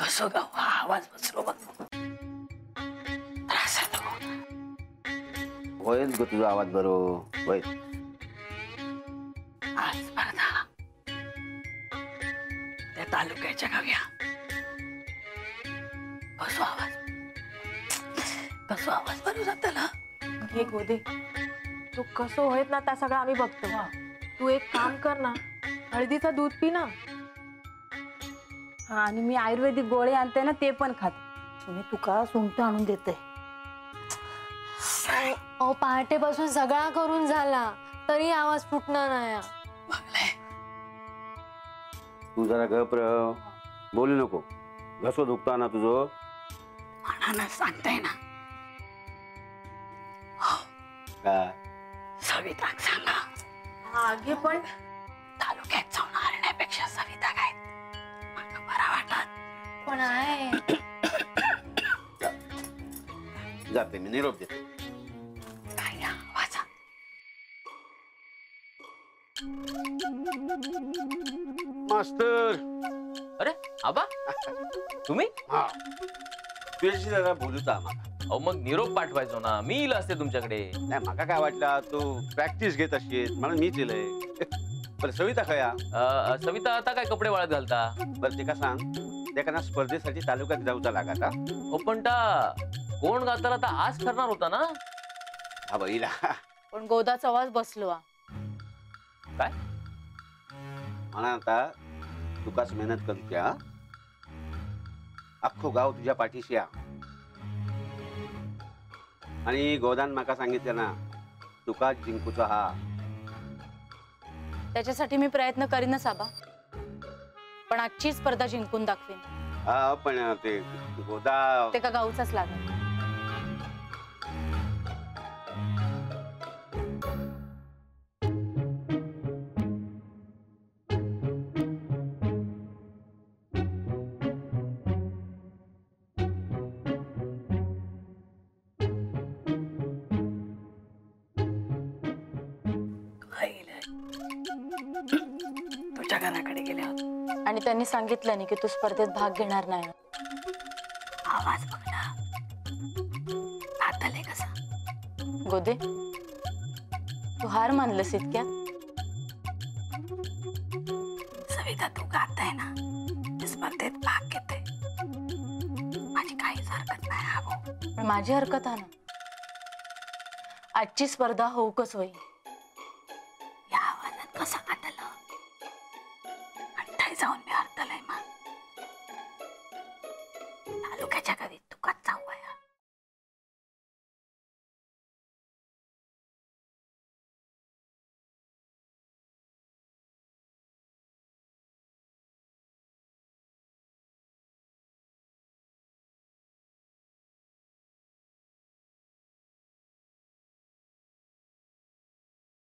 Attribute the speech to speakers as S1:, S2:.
S1: कसं गाव हा आवाज बसलो बघ त्रास येतो
S2: होईल ग तुझा आवाज बरोबर होईल
S1: आज स्पर्धा त्या तालुक्याच्या गाव्या कसं आवाज बरो जाताला
S3: घे गोदे तू कसं होत ना त्या सगळं आम्ही बघतो तू एक काम कर ना हळदीचं दूध पी ना
S4: आणि मी आयुर्वेदिक गोळे आणते ना ते पण खाते
S1: तुम्ही तुका सुंठ आणून देते
S5: अहो पहाटेपासून सगळा करून झाला तरी आवाज फुटणार नाही
S2: तू जरा गप रह बोलू नको घसो दुखता ना तुझं
S1: मनानं सांगताय ना
S2: काय
S1: सविताक सांगा
S3: आगे पण
S1: तालुक्यात जाऊन हरण्यापेक्षा सविता काय मला बरा वाटत
S5: पण आहे
S2: जाते मी निरोप देते
S1: काय आवाजा
S2: मास्तर
S6: अरे आबा तुम्ही
S2: हा तुझ्याशी जरा बोलूच आम्हाला
S6: अहो मग निरोप पाठवायचो ना मी येईल असते तुमच्याकडे
S2: नाही माका काय वाटलं तू प्रॅक्टिस घेत असशील म्हणून मीच येलय बरं सविता खया
S6: सविता आता काय कपडे वाळत घालता
S2: बरं ते का सांग त्या ना स्पर्धेसाठी तालुक्यात जाऊचा लागा का
S6: हो पण ता कोण गाताला तर आज ठरणार होता ना
S2: हा बैला
S5: पण गोदाचा आवाज बसलो
S6: काय
S2: म्हणा आता तुकाच मेहनत करत्या अख्खो गाव तुझ्या पाठीशी या आणि गोदान माका सांगितलं ना तुका जिंकूचा हा
S5: त्याच्यासाठी मी प्रयत्न करीनच आबा पण आजची स्पर्धा जिंकून दाखवीन
S2: हा पण ते गोदा
S5: ते का गाऊचाच लागेल
S1: तुझ्या घराकडे गेले होते
S5: आणि त्यांनी सांगितलं नाही की तू स्पर्धेत भाग घेणार नाही
S1: आवाज बघ ना आताले कसा
S5: गोदे तू हार मानलंस इतक्यात
S1: सविता तू गाताय ना स्पर्धेत भाग घेते माझी काहीच हरकत नाही हा भाऊ
S5: पण माझी हरकत आहे ना आजची स्पर्धा होऊकच होईल